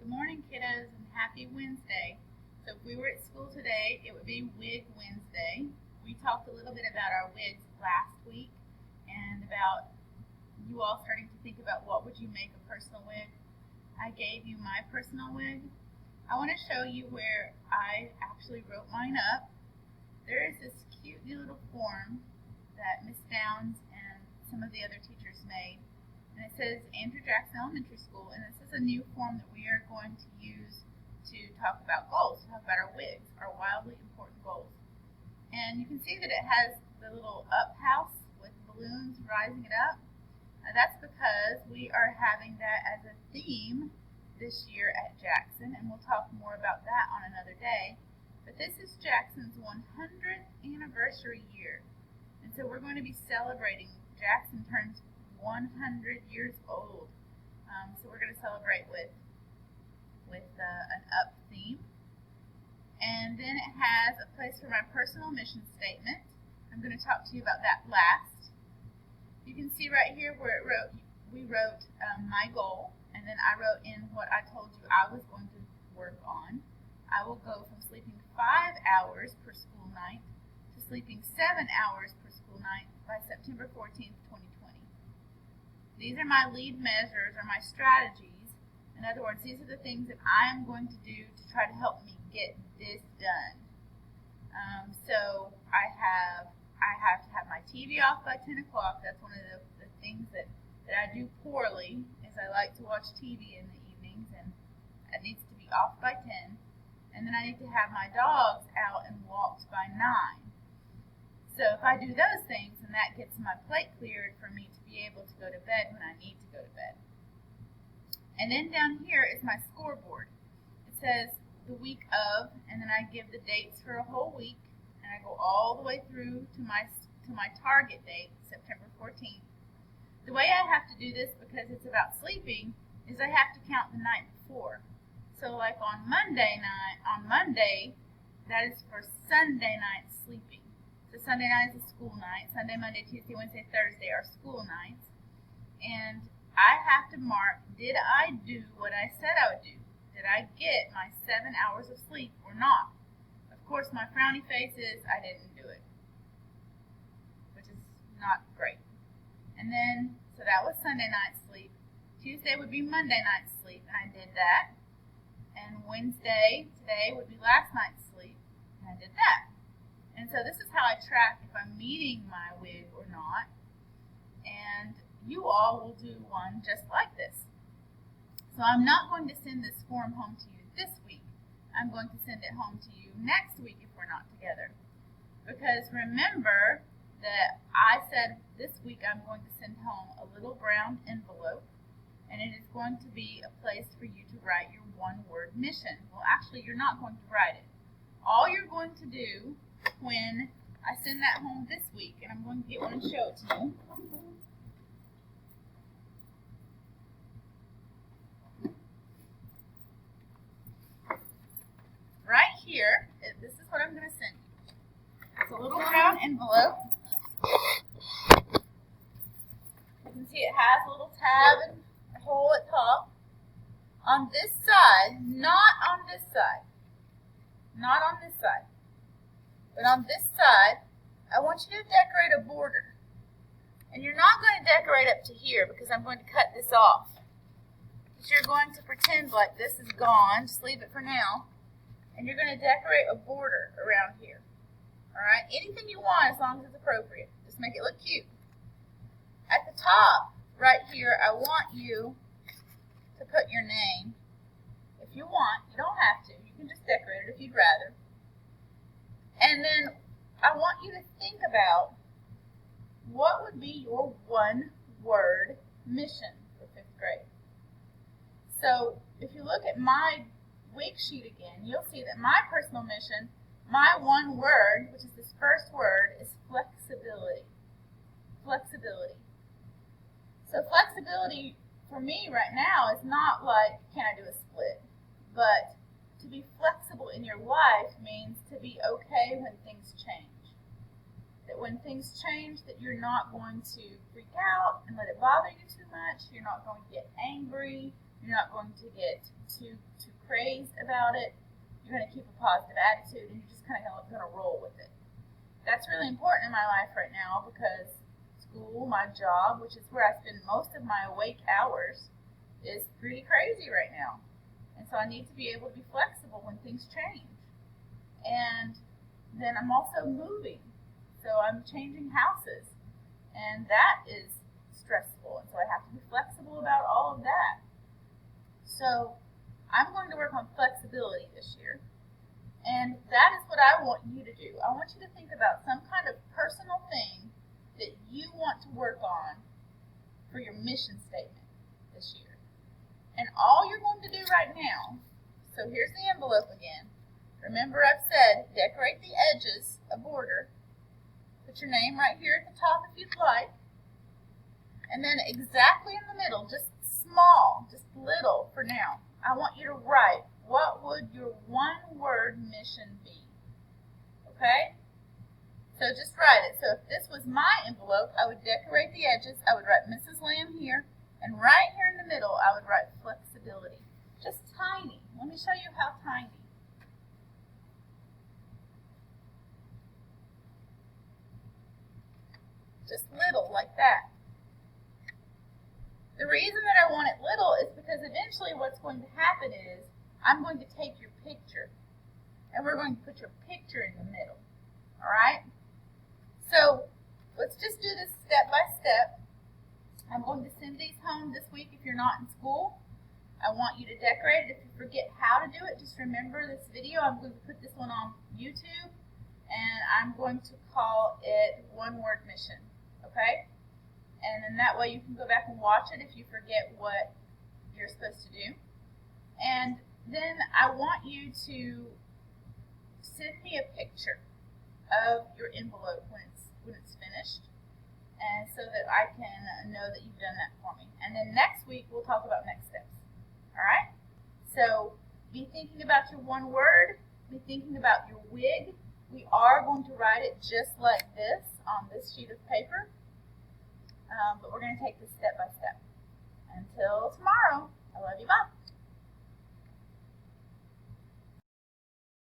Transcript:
Good morning, kiddos, and happy Wednesday. So if we were at school today, it would be Wig Wednesday. We talked a little bit about our wigs last week and about you all starting to think about what would you make a personal wig. I gave you my personal wig. I want to show you where I actually wrote mine up. There is this cute little form that Miss Downs and some of the other teachers made. And it says Andrew Jackson Elementary School, and this is a new form that we are going to use to talk about goals, to talk about our wigs, our wildly important goals. And you can see that it has the little up house with balloons rising it up. That's because we are having that as a theme this year at Jackson, and we'll talk more about that on another day. But this is Jackson's 100th anniversary year, and so we're going to be celebrating. Jackson turns 100 years old, so we're going to celebrate with an up theme. And then it has a place for my personal mission statement. I'm going to talk to you about that last. You can see right here where we wrote my goal, and then I wrote in what I told you I was going to work on. I will go from sleeping 5 hours per school night to sleeping 7 hours per school night by September 14th, 2020. These are my lead measures or my strategies. In other words, these are the things that I am going to do to try to help me get this done. So I have to have my TV off by 10 o'clock. That's one of the things that I do poorly is I like to watch TV in the evenings, and it needs to be off by 10. And then I need to have my dogs out and walked by 9. So if I do those things, then that gets my plate cleared for me to be able to go to bed when I need to go to bed. And then down here is my scoreboard. It says the week of, and then I give the dates for a whole week, and I go all the way through to my target date, September 14th. The way I have to do this, because it's about sleeping, is I have to count the night before. So like on Monday, that is for Sunday night sleeping. So Sunday night is a school night. Sunday, Monday, Tuesday, Wednesday, Thursday are school nights. And I have to mark, did I do what I said I would do? Did I get my 7 hours of sleep or not? Of course, my frowny face is I didn't do it, which is not great. And then, so that was Sunday night sleep. Tuesday would be Monday night sleep, and I did that. And Wednesday, today, would be last night's sleep, and I did that. And so this is how I track if I'm meeting my wig or not. And you all will do one just like this. So I'm not going to send this form home to you this week. I'm going to send it home to you next week if we're not together. Because remember that I said this week I'm going to send home a little brown envelope, and it is going to be a place for you to write your one-word mission. Well, actually, you're not going to write it. All you're going to do when I send that home this week, and I'm going to get one and show it to you. Right here, this is what I'm going to send you. It's a little brown envelope. You can see it has a little tab and a hole at top. On this side, not on this side, but on this side, I want you to decorate a border. And you're not going to decorate up to here because I'm going to cut this off. But you're going to pretend like this is gone, just leave it for now. And you're going to decorate a border around here. Alright? Anything you want as long as it's appropriate. Just make it look cute. At the top, right here, I want you to put your name. If you want, you don't have to. You can just decorate it if you'd rather. And then I want you to think about what would be your one-word mission for 5th grade. So if you look at my wig sheet again, you'll see that my personal mission, my one word, which is this first word, is flexibility. Flexibility. So flexibility for me right now is not like, can I do a split? But to be flexible in your life means to be okay when things change. That when things change, that you're not going to freak out and let it bother you too much. You're not going to get angry. You're not going to get too crazed about it. You're going to keep a positive attitude, and you're just kind of going to roll with it. That's really important in my life right now because school, my job, which is where I spend most of my awake hours, is pretty crazy right now. And so I need to be able to be flexible when things change. And then I'm also moving. So I'm changing houses. And that is stressful. And so I have to be flexible about all of that. So I'm going to work on flexibility this year. And that is what I want you to do. I want you to think about some kind of personal thing that you want to work on for your mission statement this year. And all you're going to do right now, so here's the envelope again. Remember I've said decorate the edges, a border. Put your name right here at the top if you'd like. And then exactly in the middle, just small, just little for now, I want you to write, what would your one-word mission be? Okay? So just write it. So if this was my envelope, I would decorate the edges. I would write Mrs. Lamb here. And right here in the middle, I would write flexibility. Just tiny. Let me show you how tiny. Just little, like that. The reason that I want it little is because eventually what's going to happen is I'm going to take your picture and we're going to put your picture in the middle. All right? So let's just do this step by step. I'm going to send these home this week if you're not in school. I want you to decorate it. If you forget how to do it, just remember this video. I'm going to put this one on YouTube and I'm going to call it One Word Mission. Okay? And then that way you can go back and watch it if you forget what you're supposed to do. And then I want you to send me a picture of your envelope when it's finished, and so that I can know that you've done that for me. And then next week we'll talk about next steps. All right? So be thinking about your one word. Be thinking about your wig. We are going to write it just like this on this sheet of paper. But we're going to take this step by step. Until tomorrow, I love you. Bye.